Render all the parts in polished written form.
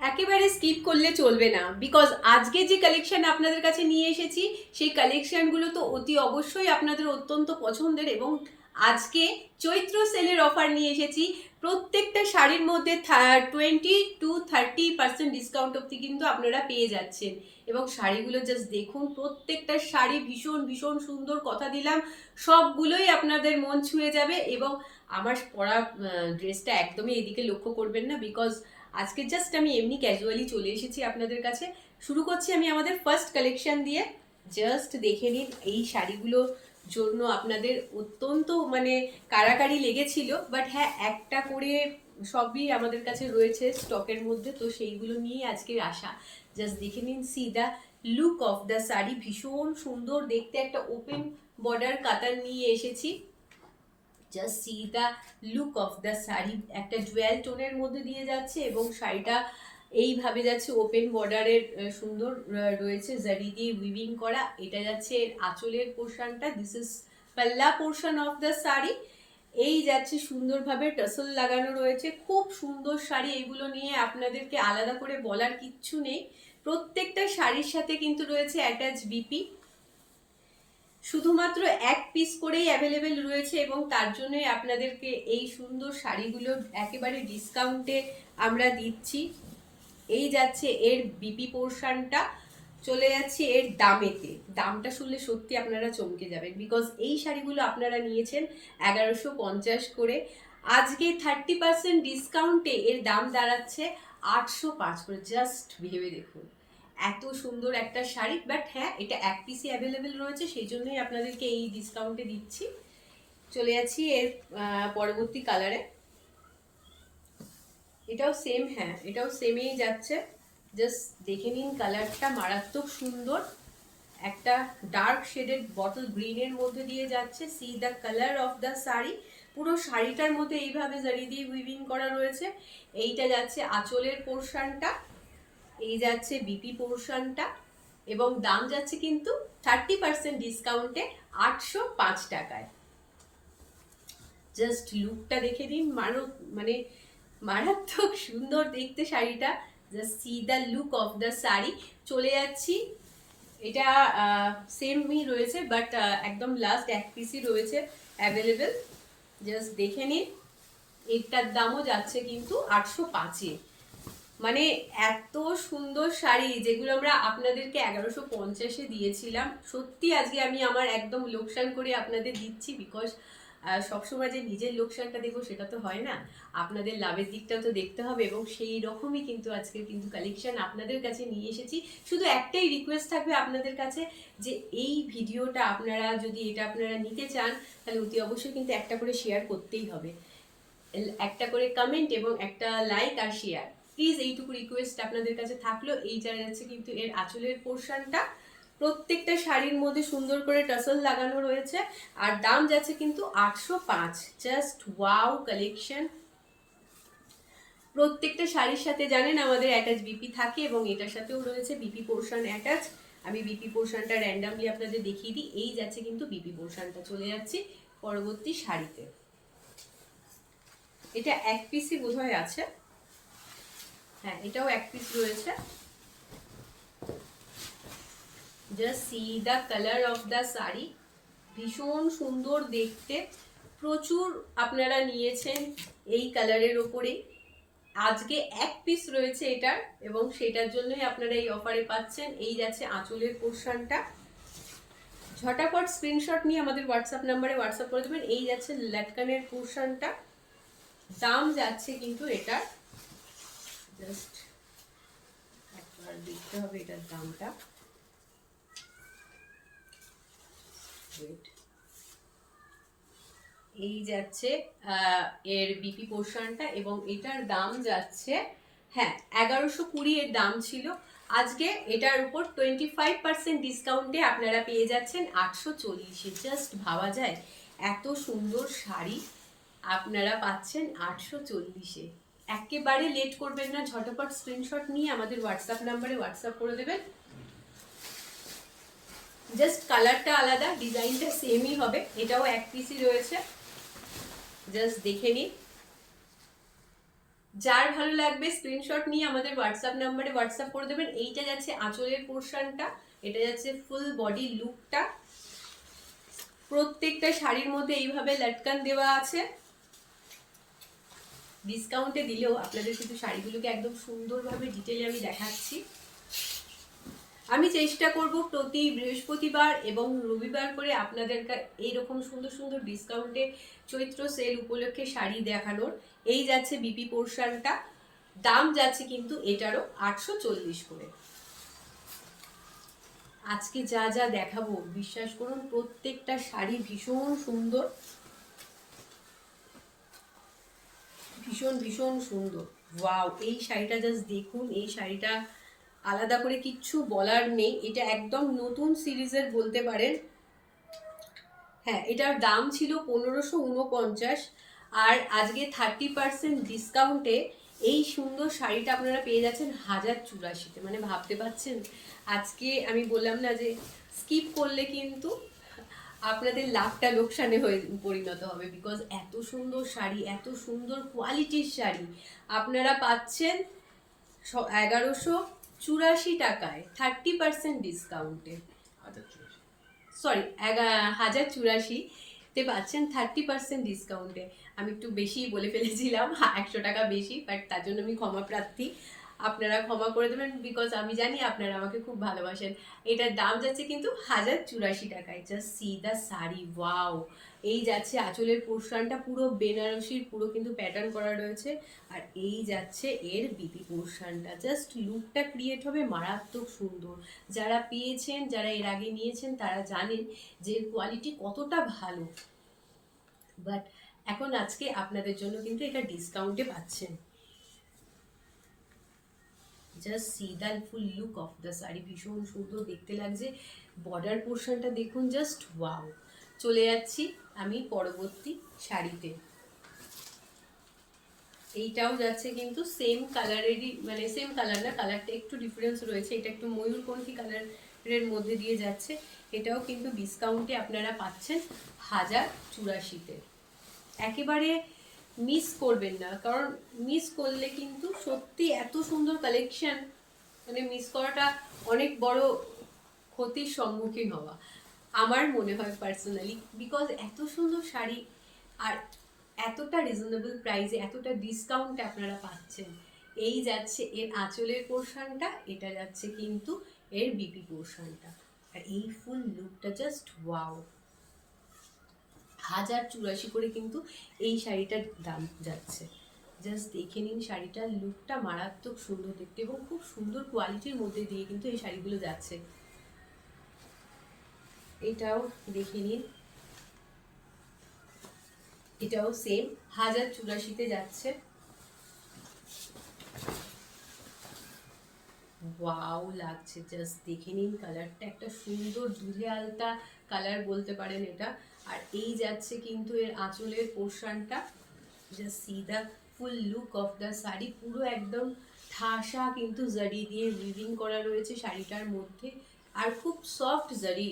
একেবারে স্কিপ করলে চলবে না, বিকজ আজকে যে কালেকশন আপনাদের কাছে নিয়ে এসেছি সেই কালেকশনগুলো তো অতি অবশ্যই আপনাদের অত্যন্ত পছন্দের। এবং আজকে চৈত্র সেলের অফার নিয়ে এসেছি। প্রত্যেকটা শাড়ির মধ্যে 20 to 30% ডিসকাউন্ট অবধি কিন্তু আপনারা পেয়ে যাচ্ছেন। এবং শাড়িগুলো জাস্ট দেখুন, প্রত্যেকটা শাড়ি ভীষণ ভীষণ সুন্দর, কথা দিলাম সবগুলোই আপনাদের মন ছুঁয়ে যাবে। এবং আমার পরা ড্রেসটা একদমই এদিকে লক্ষ্য করবেন না, বিকজ আজকে জাস্ট আমি এমনি ক্যাজুয়ালি চলে এসেছি আপনাদের কাছে। শুরু করছি আমি আমাদের ফার্স্ট কালেকশন দিয়ে। জাস্ট দেখে নিন, এই শাড়িগুলো জন্য আপনাদের অত্যন্ত মানে কাড়াকাড়ি লেগেছিল, বাট হ্যাঁ একটা করে সবই আমাদের কাছে রয়েছে স্টকের মধ্যে, তো সেইগুলো নিয়েই আজকের আসা। জাস্ট দেখে নিন, C the look of the sari, ভীষণ সুন্দর দেখতে। একটা ওপেন বর্ডার কাতান নিয়ে এসেছি। Just see the look of the sari, একটা জুয়েল টোনের মধ্যে দিয়ে যাচ্ছে এবং শাড়িটা এইভাবে যাচ্ছে ওপেন বর্ডারের সুন্দর রয়েছে জারি দিয়ে উইভিং করা। এটা যাচ্ছে এর আঁচলের পোর্শনটা, দিস ইজ পাল্লা পোর্শন অফ দ্য শাড়ি। এই যাচ্ছে সুন্দরভাবে টাসল লাগানো রয়েছে, খুব সুন্দর শাড়ি। এগুলো নিয়ে আপনাদেরকে আলাদা করে বলার কিচ্ছু নেই। প্রত্যেকটা শাড়ির সাথে কিন্তু রয়েছে অ্যাটাচ বিপি, শুধুমাত্র এক পিস করেই অ্যাভেলেবেল রয়েছে এবং তার জন্যই আপনাদেরকে এই সুন্দর শাড়িগুলো একেবারে ডিসকাউন্টে আমরা দিচ্ছি। এই যাচ্ছে এর বিপি পোর্শনটা, চলে যাচ্ছে এর দামেতে। দামটা শুনলে সত্যি আপনারা চমকে যাবেন, বিকজ এই শাড়িগুলো আপনারা নিয়েছেন 1150 করে। আজকে 30% ডিসকাউন্টে এর দাম দাঁড়াচ্ছে 805 করে। জাস্ট ভেবে দেখুন, এত সুন্দর একটা শাড়ি। বাট হ্যাঁ, এটা এক পিসি অ্যাভেলেবেল রয়েছে, সেই জন্যই আপনাদেরকে এই ডিসকাউন্টে দিচ্ছি। চলে যাচ্ছি এর পরবর্তী কালারে। এটাও সেম, হ্যাঁ এটাও সেমেই যাচ্ছে। জাস্ট দেখে নিন, কালারটা মারাত্মক সুন্দর, একটা ডার্ক শেডেড বটল গ্রিনের মধ্যে দিয়ে যাচ্ছে। C the colour of the sari, পুরো শাড়িটার মধ্যে এইভাবে জারি দিয়ে উইভিং করা রয়েছে। এইটা যাচ্ছে আঁচলের পোর্শনটা, এই যাচ্ছে বিপি পোর্শনটা, এবং দাম যাচ্ছে কিন্তু 30% ডিসকাউন্টে 805 টাকায়। জাস্ট লুকটা দেখে দিন, মানে মারাত্মক সুন্দর দেখতে শাড়িটা। Just see the look of the sari. চলে যাচ্ছি, এটা সেমই রয়েছে, বাট একদম লাস্ট এক পিসই রয়েছে অ্যাভেলেবেল। জাস্ট দেখে নিন, এটার দামও যাচ্ছে কিন্তু 805-এ। মানে এত সুন্দর শাড়ি, যেগুলো আমরা আপনাদেরকে 1150-এ দিয়েছিলাম, সত্যি আজকে আমি আমার একদম লোকসান করে আপনাদের দিচ্ছি। বিকজ সবসময় যে নিজের লোকসানটা দেখবো সেটা তো হয় না, আপনাদের লাভের দিকটাও তো দেখতে হবে। এবং সেই রকমই কিন্তু আজকে কিন্তু কালেকশন আপনাদের কাছে নিয়ে এসেছি। শুধু একটাই রিকোয়েস্ট থাকবে আপনাদের কাছে, যে এই ভিডিওটা আপনারা যদি এটা আপনারা নিতে চান, তাহলে অতি অবশ্যই কিন্তু একটা করে শেয়ার করতেই হবে, একটা করে কমেন্ট এবং একটা লাইক আর শেয়ার, প্লিজ এইটুকু রিকোয়েস্ট আপনাদের কাছে থাকলো। এই যাচ্ছে কিন্তু এর আঁচলের পোর্শনটা, প্রত্যেকটা শাড়ির মধ্যে সুন্দর করে টাসল লাগানো রয়েছে, আর দাম যাচ্ছে কিন্তু 805। Just wow collection. প্রত্যেকটা শাড়ির সাথে জানেন আমাদের অ্যাটাচ বিপি থাকে, এবং এটার সাথেও রয়েছে বিপি পোর্শন অ্যাটাচ। আমি বিপি পোর্শনটা র্যান্ডামলি আপনাদের দেখিয়ে দিই। এই যাচ্ছে কিন্তু বিপি পোর্শনটা। চলে যাচ্ছি পরবর্তী শাড়িতে। এটা এক পিসই বোধহয় আছে, হ্যাঁ এটাও এক পিস রয়েছে। Just see the colour of the sari, ভীষণ সুন্দর দেখতে। প্রচুর আপনারা নিয়েছেন এই কালারের ওপরে, আজকে এক পিস রয়েছে এটার, এবং সেটার জন্যই আপনারা এই অফারে পাচ্ছেন। এই যাচ্ছে আঁচলের পোর্শনটা। ঝটাপট স্ক্রিনশট নিয়ে আমাদের হোয়াটসঅ্যাপ নাম্বারে হোয়াটসঅ্যাপ করে দেবেন। এই যাচ্ছে লাটকানের পোর্শনটা, দাম যাচ্ছে কিন্তু এটার, জাস্ট একবার দেখতে হবে এটার দামটা। এই যাচ্ছে এর বিপি পোর্শনটা, এবং এটার দাম যাচ্ছে, হ্যাঁ 1120 এর দাম ছিল। আজকে এটার উপর 25% ডিসকাউন্টে আপনারা পেয়ে যাচ্ছেন 840-এ। জাস্ট ভাবা যায়, এত সুন্দর শাড়ি আপনারা পাচ্ছেন 840-এ। একেবারে লেট করবেন না, ঝটপট স্ক্রিনশট নিয়ে আমাদের হোয়াটসঅ্যাপ নাম্বারে হোয়াটসঅ্যাপ করে দেবেন। জাস্ট কালারটা আলাদা, ডিজাইনটা সেমই হবে। এটাও এক পিসই রয়েছে, জাস্ট দেখে নিন। যার ভালো লাগবে স্ক্রিনশট নিয়ে আমাদের হোয়াটসঅ্যাপ নাম্বারে হোয়াটসঅ্যাপ করে দেবেন। এইটা যাচ্ছে আঁচলের পোর্শনটা, এটা যাচ্ছে ফুল বডি লুকটা। প্রত্যেকটা শাড়ির মধ্যে এইভাবে লটকান দেওয়া আছে। ডিসকাউন্টে দিলেও আপনাদের কিন্তু শাড়িগুলোকে একদম সুন্দরভাবে ডিটেলে আমি দেখাচ্ছি। আমি চেষ্টা করব প্রতি বৃহস্পতিবার এবং রবিবার করে আপনাদের এইরকম সুন্দর সুন্দর ডিসকাউন্টে চৈত্র সেল উপলক্ষে শাড়ি দেখানোর। এই যাচ্ছে বিপি পোর্শনটা, দাম যাচ্ছে কিন্তু এটারও 840 করে। আজকে যা যা দেখাবো বিশ্বাস করুন প্রত্যেকটা শাড়ি ভীষণ সুন্দর, ভীষণ ভীষণ সুন্দর। ওয়াও, এই শাড়িটা জাস্ট দেখুন, এই শাড়িটা আলাদা করে কিচ্ছু বলার নেই, এটা একদম নতুন সিরিজের বলতে পারেন। হ্যাঁ, এটার দাম ছিল 1549, আর আজকে 30% ডিসকাউন্টে এই সুন্দর শাড়িটা আপনারা পেয়ে যাচ্ছেন 1084-তে। মানে ভাবতে পারছেন, আজকে আমি বললাম না যে স্কিপ করলে কিন্তু আপনাদের লাভটা লোকসানে হয়ে পরিণত হবে, বিকজ এত সুন্দর শাড়ি, এত সুন্দর কোয়ালিটির শাড়ি আপনারা পাচ্ছেন 1184 টাকায় 30% ডিসকাউন্টে। সরি, 1084-তে পাচ্ছেন 30% ডিসকাউন্টে। আমি একটু বেশি বলে ফেলেছিলাম, 100 টাকা বেশি, বাট তার জন্য আমি ক্ষমা প্রার্থী, আপনারা ক্ষমা করে দেবেন, বিকজ আমি জানি আপনারা আমাকে খুব ভালোবাসেন। এটার দাম যাচ্ছে কিন্তু 1084 টাকায়। Just see the sari, wow. এই যাচ্ছে আঁচলের পোর্শনটা, পুরো বেনারসির পুরো কিন্তু প্যাটার্ন করা রয়েছে, আর এই যাচ্ছে এর বিপি পোর্শনটা। জাস্ট লুকটা ক্রিয়েট হবে মারাত্মক সুন্দর। যারা পেয়েছেন, যারা এর আগে নিয়েছেন, তারা জানেন যে কোয়ালিটি কতটা ভালো। বাট এখন আজকে আপনাদের জন্য কিন্তু এটা ডিসকাউন্টে পাচ্ছেন। Just see the full look of the sari, ভীষণ সুন্দর দেখতে লাগছে। বর্ডার পোর্শনটা দেখুন, জাস্ট ওয়াও। চলে যাচ্ছি আমি পরবর্তী শাড়িতে। এইটাও যাচ্ছে কিন্তু সেম কালারেরই, মানে সেম কালার না, কালারটা একটু ডিফারেন্স রয়েছে। এটা একটু ময়ূরকণ্ঠী কালারের মধ্যে দিয়ে যাচ্ছে। এটাও কিন্তু ডিসকাউন্টে আপনারা পাচ্ছেন 1084-তে। একেবারে মিস করবেন না, কারণ মিস করলে কিন্তু সত্যি এত সুন্দর কালেকশন, মানে মিস করাটা অনেক বড় ক্ষতির সম্মুখীন হওয়া আমার মনে হয় পার্সোনালি, বিকজ এত সুন্দর শাড়ি আর এতটা রিজনেবল প্রাইসে এতটা ডিসকাউন্টে আপনারা পাচ্ছেন। এই যাচ্ছে এর আঁচলের পোর্শনটা, এটা যাচ্ছে কিন্তু এর বিপি পোর্শনটা, আর এই ফুল লুকটা জাস্ট ওয়াও। 1084 করে কিন্তু এই শাড়িটার দাম যাচ্ছে। জাস্ট দেখে নিন, শাড়িটার লুকটা মারাত্মক সুন্দর দেখতে এবং খুব সুন্দর কোয়ালিটির মধ্যে দিয়ে কিন্তু এই শাড়িগুলো যাচ্ছে। এটাও দেখে নিন, এটাও সেম 1084-তে যাচ্ছে। ওয়াও লাগছে, জাস্ট দেখে নিন কালারটা, একটা সুন্দর দুধে আলতা কালার বলতে পারেন এটা। আর এই যাচ্ছে কিন্তু এর আঁচলের পোর্শনটা, just see the full look of the sari. পুরো একদম ঠাসা কিন্তু জারি দিয়ে উইভিং করা রয়েছে শাড়িটার মধ্যে, আর খুব সফট জারি,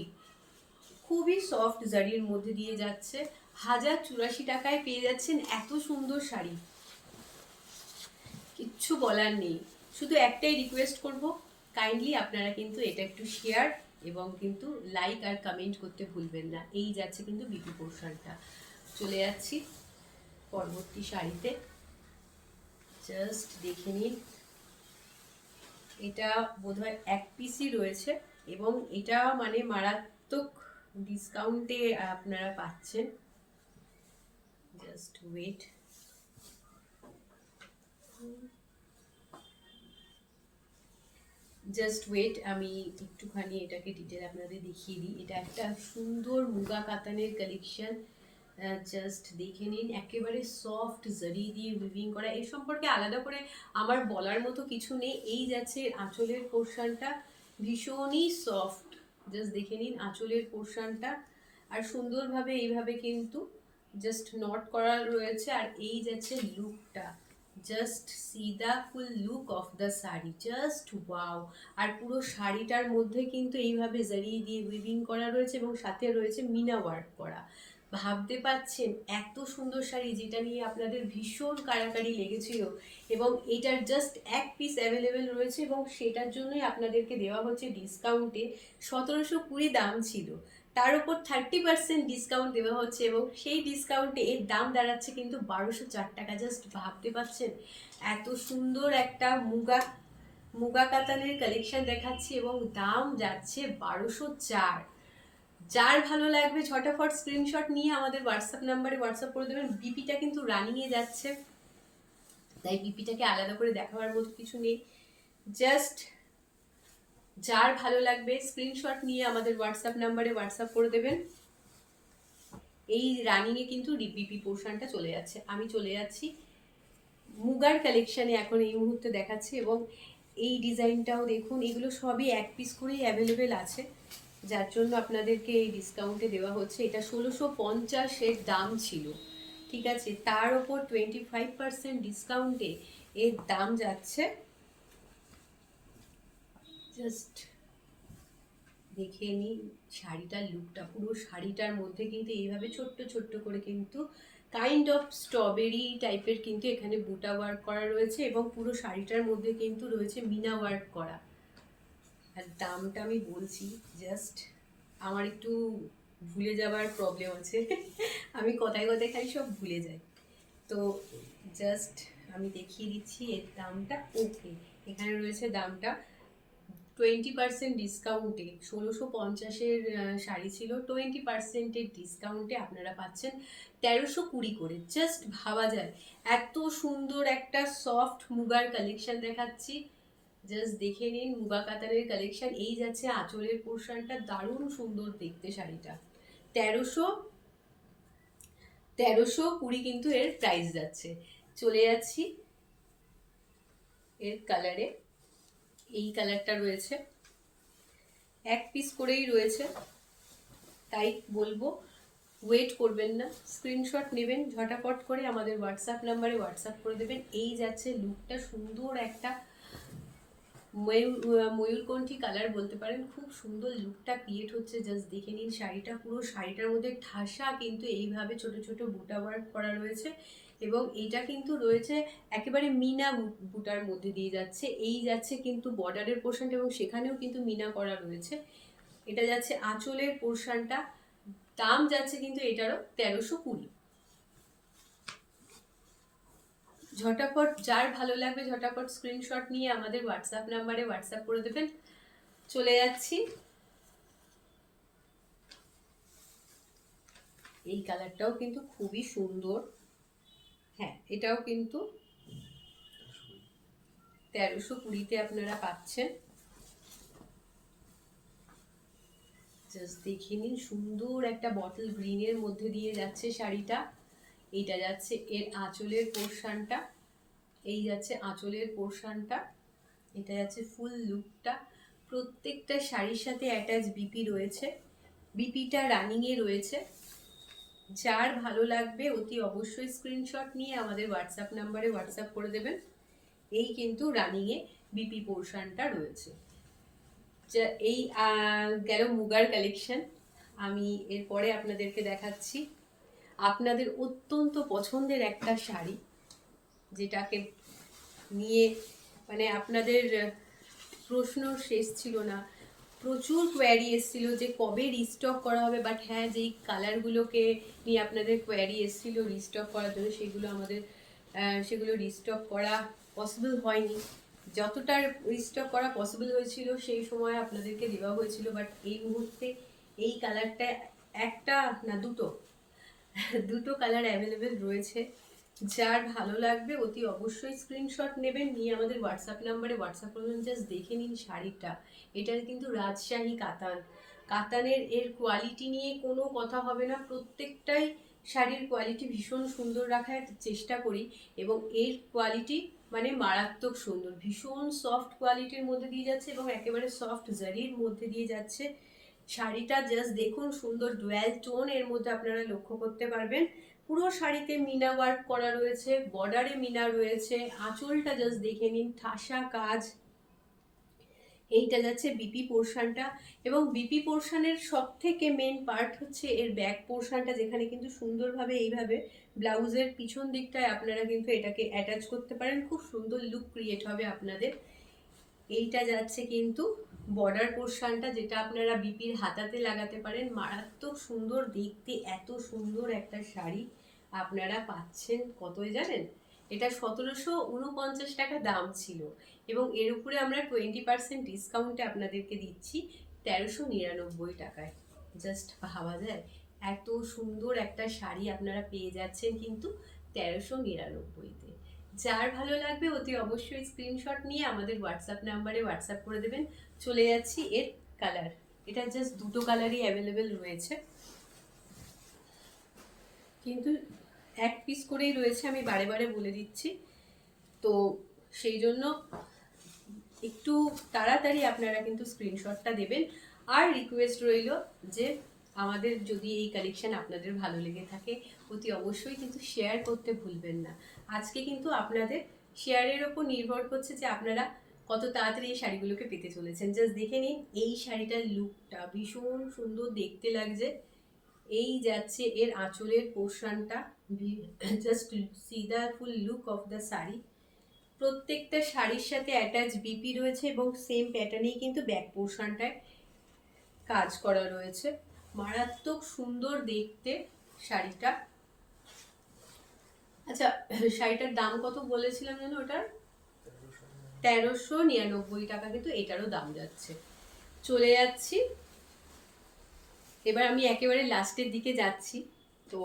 খুবই সফট জারির মধ্যে দিয়ে যাচ্ছে। 1084 টাকায় পেয়ে যাচ্ছেন এত সুন্দর শাড়ি, কিচ্ছু বলার নেই। শুধু একটাই রিকোয়েস্ট করব, কাইন্ডলি আপনারা কিন্তু এটা একটু শেয়ার এবং কিন্তু লাইক আর কমেন্ট করতে ভুলবেন না। এই যাচ্ছে কিন্তু বিপি পোর্শনটা। চলে যাচ্ছি পরবর্তী শাড়িতে, জাস্ট দেখে নিন। এটা বোধহয় এক পিসই রয়েছে এবং এটা মানে মারাত্মক ডিসকাউন্টে আপনারা পাচ্ছেন। জাস্ট ওয়েট, জাস্ট ওয়েট, আমি একটুখানি এটাকে ডিটেল আপনাদের দেখিয়ে দিই। এটা একটা সুন্দর মুগা কাতানের কালেকশন, জাস্ট দেখে নিন, একেবারে সফট জারি দিয়ে উইভিং করা। এর সম্পর্কে আলাদা করে আমার বলার মতো কিছু নেই। এই যাচ্ছে আঁচলের পোর্শনটা, ভীষণই সফট, জাস্ট দেখে নিন আঁচলের পোর্শনটা, আর সুন্দরভাবে এইভাবে কিন্তু জাস্ট নট করা রয়েছে। আর এই যাচ্ছে লুকটা, just see the full look of the sari, just wow. আর পুরো শাড়িটার মধ্যে কিন্তু এইভাবে জারি দিয়ে উইভিং করা রয়েছে এবং সাথে রয়েছে মিনা ওয়ার্ক করা। ভাবতে পারছেন এত সুন্দর শাড়ি, যেটা নিয়ে আপনাদের ভীষণ কাড়াকাড়ি লেগেছিল, এবং এটার জাস্ট এক পিস অ্যাভেলেবেল রয়েছে, এবং সেটার জন্যই আপনাদেরকে দেওয়া হচ্ছে ডিসকাউন্টে। 1720 দাম ছিল, তার উপর 30% ডিসকাউন্ট দেওয়া হচ্ছে, এবং সেই ডিসকাউন্টে এর দাম দাঁড়াচ্ছে কিন্তু 1204 টাকা। জাস্ট ভাবতে পারছেন এত সুন্দর একটা মুগা মুগা কাতানের কালেকশন দেখাচ্ছি, এবং দাম যাচ্ছে 1204। যার ভালো লাগবে ঝটাফট স্ক্রিনশট নিয়ে আমাদের হোয়াটসঅ্যাপ নাম্বারে হোয়াটসঅ্যাপ করে দেবেন। বিপিটা কিন্তু রানিংয়ে যাচ্ছে, তাই বিপিটাকে আলাদা করে দেখাবার মতো কিছু নেই। জাস্ট যার ভালো লাগবে স্ক্রিনশট নিয়ে আমাদের হোয়াটসঅ্যাপ নাম্বারে হোয়াটসঅ্যাপ করে দেবেন। এই রানিংয়ে কিন্তু বিপি পোর্শনটা চলে যাচ্ছে। আমি চলে যাচ্ছি মুগার কালেকশানে, এখন এই মুহূর্তে দেখাচ্ছি, এবং এই ডিজাইনটাও দেখুন, এগুলো সবই এক পিস করেই অ্যাভেলেবেল আছে, যার জন্য আপনাদেরকে এই ডিসকাউন্টে দেওয়া হচ্ছে। এটা 1650 দাম ছিল, ঠিক আছে, তার ওপর 25% ডিসকাউন্টে এর দাম যাচ্ছে, জাস্ট দেখে নিন শাড়িটার লুকটা। পুরো শাড়িটার মধ্যে কিন্তু এইভাবে ছোট্ট ছোট্ট করে কিন্তু কাইন্ড অফ স্ট্রবেরি টাইপের কিন্তু এখানে বুটা ওয়ার্ক করা রয়েছে, এবং পুরো শাড়িটার মধ্যে কিন্তু রয়েছে মিনা ওয়ার্ক করা। আর দামটা আমি বলছি, জাস্ট আমার একটু ভুলে যাওয়ার প্রবলেম আছে আমি কথায় কথায় খালি সব ভুলে যাই, তো জাস্ট আমি দেখিয়ে দিচ্ছি এর দামটা। ওকে, এখানে রয়েছে দামটা 20% ডিসকাউন্টে। 1650-এর শাড়ি ছিল, 20%-এর ডিসকাউন্টে আপনারা পাচ্ছেন 1320 করে। জাস্ট ভাবা যায় এত সুন্দর একটা সফট মুগার কালেকশন দেখাচ্ছি, জাস্ট দেখে নিন মুগা কাতারের কালেকশন। এই যাচ্ছে আঁচলের পোর্শনটা, দারুণ সুন্দর দেখতে শাড়িটা। 1320 কিন্তু এর প্রাইস যাচ্ছে। চলে যাচ্ছি এর কালারে, এই কালারটা রয়েছে, এক পিস করেই রয়েছে, তাই বলবো ওয়েট করবেন না, স্ক্রিনশট নেবেন, ঝটাপট করে আমাদের হোয়াটসঅ্যাপ নাম্বারে হোয়াটসঅ্যাপ করে দেবেন। এই যাচ্ছে লুকটা, সুন্দর একটা ময়ূরকণ্ঠী কালার বলতে পারেন, খুব সুন্দর লুকটা ক্রিয়েট হচ্ছে। জাস্ট দেখে নিন শাড়িটা, পুরো শাড়িটার মধ্যে ঠাসা কিন্তু এইভাবে ছোট ছোট বুটা ওয়ার্ক করা রয়েছে, এবং এটা কিন্তু রয়েছে একেবারে মিনা বুটার মধ্যে দিয়ে যাচ্ছে। এই যাচ্ছে কিন্তু বর্ডারের পোর্শনটা, এবং সেখানেও কিন্তু মিনা করা রয়েছে। এটা যাচ্ছে আঁচলের পোর্শনটা, দাম যাচ্ছে কিন্তু এটারও 1320। ঝটাপট যার ভালো লাগবে ঝটাপট স্ক্রিনশট নিয়ে আমাদের হোয়াটসঅ্যাপ নাম্বারে হোয়াটসঅ্যাপ করে দেবেন। চলে যাচ্ছি এই কালারটাও কিন্তু খুবই সুন্দর, হ্যাঁ এটাও কিন্তু 1320-তে আপনারা পাচ্ছেন। জাস্ট দেখে নিন, সুন্দর একটা বটল গ্রিনের মধ্যে দিয়ে যাচ্ছে শাড়িটা। এইটা যাচ্ছে এর আঁচলের পোর্শনটা, এই যাচ্ছে আঁচলের পোর্শনটা, এটা যাচ্ছে ফুল লুকটা। প্রত্যেকটা শাড়ির সাথে অ্যাটাচ বিপি রয়েছে, বিপিটা রানিংয়ে রয়েছে। যার ভালো লাগবে অতি অবশ্যই স্ক্রিনশট নিয়ে আমাদের হোয়াটসঅ্যাপ নাম্বারে হোয়াটসঅ্যাপ করে দেবেন। এই কিন্তু রানিংয়ে বিপি পোর্শনটা রয়েছে। এই গেল মুগার কালেকশন। আমি এরপরে আপনাদেরকে দেখাচ্ছি আপনাদের অত্যন্ত পছন্দের একটা শাড়ি, যেটাকে নিয়ে মানে আপনাদের প্রশ্ন শেষ ছিল না, প্রচুর কোয়ারি এসেছিল যে কবে রিস্টক করা হবে, বাট হ্যাঁ যেই কালারগুলোকে নিয়ে আপনাদের কোয়ারি এসেছিল রিস্টক করার জন্য, সেগুলো রিস্টক করা পসিবল হয়নি। যতটা রিস্টক করা পসিবল হয়েছিল সেই সময় আপনাদেরকে দেওয়া হয়েছিল, বাট এই মুহূর্তে এই কালারটা একটা না দুটো কালার অ্যাভেলেবেল রয়েছে। যার ভালো লাগবে অতি অবশ্যই স্ক্রিনশট নেবেন, নিয়ে আমাদের হোয়াটসঅ্যাপ নাম্বারে হোয়াটসঅ্যাপ করবেন। জাস্ট দেখে নিন শাড়িটা, এটার কিন্তু রাজশাহী কাতানের এর কোয়ালিটি নিয়ে কোনো কথা হবে না। প্রত্যেকটাই শাড়ির কোয়ালিটি ভীষণ সুন্দর রাখার চেষ্টা করি, এবং এর কোয়ালিটি মানে মারাত্মক সুন্দর, ভীষণ সফট কোয়ালিটির মধ্যে দিয়ে যাচ্ছে, এবং একেবারে সফট জারির মধ্যে দিয়ে যাচ্ছে শাড়িটা। জাস্ট দেখুন সুন্দর ডুয়াল টোন এর মধ্যে আপনারা লক্ষ্য করতে পারবেন। পুরো শাড়িতে মিনা ওয়ার্ক করা রয়েছে, বর্ডারে মিনা রয়েছে, আঁচলটা জাস্ট দেখে নিন ঠাসা কাজ। এইটা যাচ্ছে বিপি পোর্শনটা, এবং বিপি পোর্শনের সব থেকে মেন পার্ট হচ্ছে এর ব্যাক পোর্শনটা, যেখানে কিন্তু সুন্দরভাবে এইভাবে ব্লাউজের পিছন দিকটায় আপনারা কিন্তু এটাকে অ্যাটাচ করতে পারেন, খুব সুন্দর লুক ক্রিয়েট হবে আপনাদের। এইটা যাচ্ছে কিন্তু বর্ডার পোর্শনটা, যেটা আপনারা বিপির হাতাতে লাগাতে পারেন। মারাত্মক সুন্দর দেখতে, এত সুন্দর একটা শাড়ি আপনারা পাচ্ছেন কতই জানেন? এটা 1749 টাকা দাম ছিল, এবং এর উপরে আমরা 20% ডিসকাউন্টে আপনাদেরকে দিচ্ছি 1399 টাকায়। জাস্ট ভাবা যায়, এত সুন্দর একটা শাড়ি আপনারা পেয়ে যাচ্ছেন কিন্তু 1399-তে। যার ভালো লাগবে অতি অবশ্যই স্ক্রিনশট নিয়ে আমাদের হোয়াটসঅ্যাপ নাম্বারে হোয়াটসঅ্যাপ করে দেবেন। চলে যাচ্ছি এর কালার। এটা জাস্ট দুটো কালারই অ্যাভেলেবেল রয়েছে, কিন্তু এক পিস করেই রয়েছে, আমি বারে বারে বলে দিচ্ছি। তো সেই জন্য একটু তাড়াতাড়ি আপনারা কিন্তু স্ক্রিনশটটা দেবেন। আর রিকোয়েস্ট রইল যে আমাদের যদি এই কালেকশন আপনাদের ভালো লেগে থাকে অতি অবশ্যই কিন্তু শেয়ার করতে ভুলবেন না। আজকে কিন্তু আপনাদের শেয়ারের ওপর নির্ভর করছে যে আপনারা কত তাড়াতাড়ি এই শাড়িগুলোকে পেতে চলেছেন। জাস্ট দেখে নিন এই শাড়িটার লুকটা, ভীষণ সুন্দর দেখতে লাগছে। এই যাচ্ছে এর আঁচলের পোর্শনটা, just see the full look of the sari. প্রত্যেকটা শাড়ির সাথে অ্যাটাচ বিপি রয়েছে, এবং সেম প্যাটার্নেই কিন্তু ব্যাক পোর্শনটায় কাজ করা রয়েছে। মারাত্মক সুন্দর দেখতে শাড়িটা। আচ্ছা, শাড়িটার দাম কত বলেছিলাম যেন? ওটার 1399 টাকা কিন্তু এটারও দাম যাচ্ছে। চলে যাচ্ছি এবার, আমি একেবারে লাস্টের দিকে যাচ্ছি। তো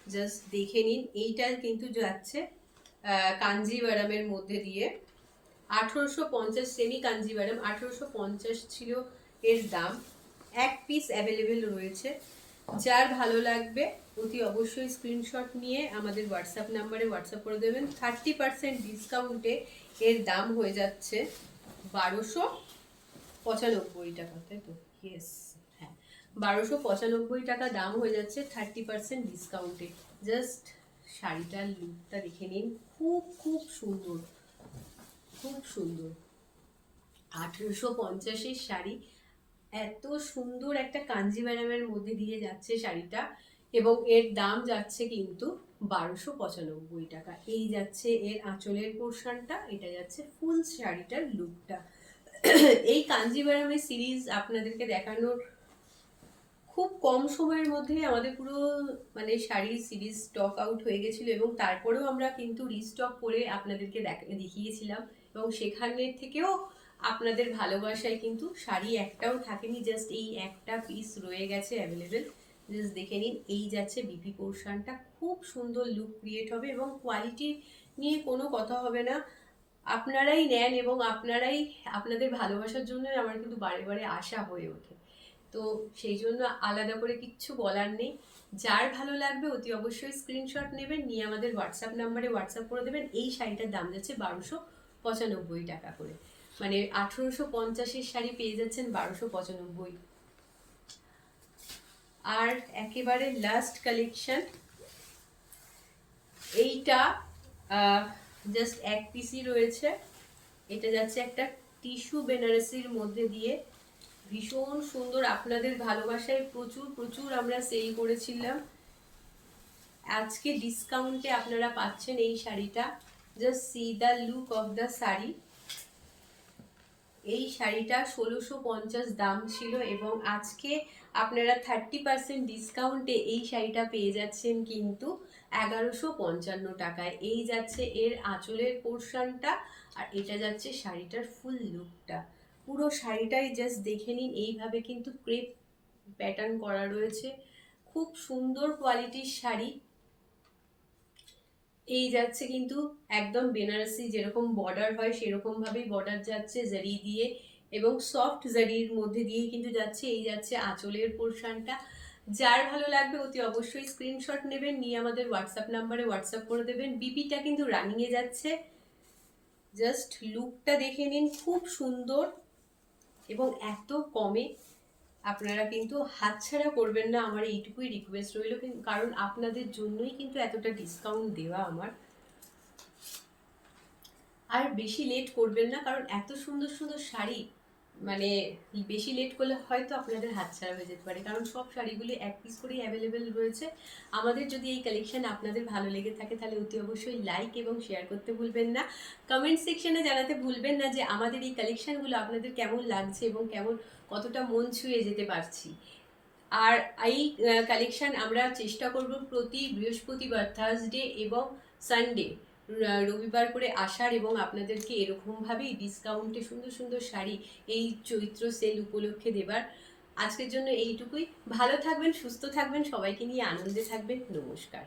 জাস্ট দেখে নিন, এইটা কিন্তু যাচ্ছে কাঞ্জিভারামের মধ্যে দিয়ে 1850, সেমি কাঞ্জিভারাম 1850 ছিল এর দাম। এক পিস অ্যাভেলেবেল রয়েছে। যার ভালো লাগবে অতি অবশ্যই স্ক্রিনশট নিয়ে আমাদের হোয়াটসঅ্যাপ নাম্বারে হোয়াটসঅ্যাপ করে দেবেন। 30% ডিসকাউন্টে এর দাম হয়ে যাচ্ছে 1295 টাকা, তাই তো? ইয়েস, হ্যাঁ, 1295 টাকা দাম হয়ে যাচ্ছে 30% ডিসকাউন্টে। জাস্ট শাড়িটার লুকটা দেখে নিন, খুব খুব সুন্দর, খুব সুন্দর। 1850-এর শাড়ি, এত সুন্দর একটা কাঞ্জিভারামের মধ্যে দিয়ে যাচ্ছে শাড়িটা, এবং এর দাম যাচ্ছে কিন্তু 1295 টাকা। এই যাচ্ছে এর আঁচলের পোর্শনটা, এটা যাচ্ছে ফুল শাড়িটার লুকটা। এই কাঞ্জিভারামের সিরিজ আপনাদেরকে দেখানোর খুব কম সময়ের মধ্যে আমাদের পুরো মানে শাড়ির সিরিজ স্টক আউট হয়ে গেছিল, এবং তারপরেও আমরা কিন্তু রিস্টক করে আপনাদেরকে দেখিয়েছিলাম, এবং সেখানে থেকেও আপনাদের ভালোবাসায় কিন্তু শাড়ি একটাও থাকেনি, জাস্ট এই একটা পিস রয়ে গেছে অ্যাভেলেবেল। জাস্ট দেখে নিন, এই যাচ্ছে বিপি পোর্শনটা, খুব সুন্দর লুক ক্রিয়েট হবে, এবং কোয়ালিটি নিয়ে কোনো কথা হবে না। আপনারাই নেন, এবং আপনারাই, আপনাদের ভালোবাসার জন্য আমার কিন্তু বারে বারে আসা হয়ে ওঠে। তো সেই জন্য আলাদা করে কিচ্ছু বলার নেই। যার ভালো লাগবে অতি অবশ্যই স্ক্রিনশট নেবেন, নিয়ে আমাদের হোয়াটসঅ্যাপ নাম্বারে হোয়াটসঅ্যাপ করে দেবেন। এই শাড়িটার দাম যাচ্ছে 1295 টাকা করে, মানে 1850-এর শাড়ি পেয়ে যাচ্ছেন 1295। আর একেবারে লাস্ট কালেকশন, এইটা জাস্ট এক পিসই রয়েছে। এটা যাচ্ছে একটা টিস্যু বেনারসির মধ্যে দিয়ে, ভীষণ সুন্দর। আপনাদের ভালোবাসায় প্রচুর প্রচুর আমরা সেল করেছিলাম, আজকে ডিসকাউন্টে আপনারা পাচ্ছেন এই শাড়িটা। Just see the look of the sari. এই শাড়িটা 1650 দাম ছিল, এবং আজকে আপনারা 30% ডিসকাউন্টে এই শাড়িটা পেয়ে যাচ্ছেন কিন্তু 1155 টাকায়। এই যাচ্ছে এর আঁচলের পোর্শনটা, আর এটা যাচ্ছে শাড়িটার ফুল লুকটা। পুরো শাড়িটাই জাস্ট দেখে নিন, এইভাবে কিন্তু ক্রেপ প্যাটার্ন করা রয়েছে, খুব সুন্দর কোয়ালিটির শাড়ি। এই যাচ্ছে কিন্তু একদম বেনারসি যেরকম বর্ডার হয় সেরকম ভাবেই বর্ডার যাচ্ছে জারি দিয়ে, এবং সফট জারির মধ্যে দিয়েই কিন্তু যাচ্ছে। এই যাচ্ছে আঁচলের পোর্শনটা। যার ভালো লাগবে অতি অবশ্যই স্ক্রিনশট নেবেন, নিয়ে আমাদের হোয়াটসঅ্যাপ নাম্বারে হোয়াটসঅ্যাপ করে দেবেন। বিপিটা কিন্তু রানিংয়ে যাচ্ছে। জাস্ট লুকটা দেখে নিন, খুব সুন্দর, এবং এত কমে আপনারা কিন্তু হাতছাড়া করবেন না, আমার এইটুকুই রিকোয়েস্ট রইল, কারণ আপনাদের জন্যই কিন্তু এতটা ডিসকাউন্ট দেওয়া আমার। আর বেশি লেট করবেন না, কারণ এত সুন্দর সুন্দর শাড়ি মানে বেশি লেট করলে হয়তো আপনাদের হাতছাড়া হয়ে যেতে পারে, কারণ সব শাড়িগুলি এক পিস করেই অ্যাভেলেবেল রয়েছে। আমাদের যদি এই কালেকশন আপনাদের ভালো লেগে থাকে তাহলে অতি অবশ্যই লাইক এবং শেয়ার করতে ভুলবেন না। কমেন্ট সেকশনে জানাতে ভুলবেন না যে আমাদের এই কালেকশনগুলো আপনাদের কেমন লাগছে এবং কতটা মন ছুঁয়ে যেতে পারছি। আর এই কালেকশন আমরা চেষ্টা করব প্রতি বৃহস্পতিবার, থার্সডে এবং সানডে, রবিবার করে আসার, এবং আপনাদেরকে এরকমভাবেই ডিসকাউন্টে সুন্দর সুন্দর শাড়ি এই চৈত্র সেল উপলক্ষে দেবার। আজকের জন্য এইটুকুই। ভালো থাকবেন, সুস্থ থাকবেন, সবাইকে নিয়ে আনন্দে থাকবেন। নমস্কার।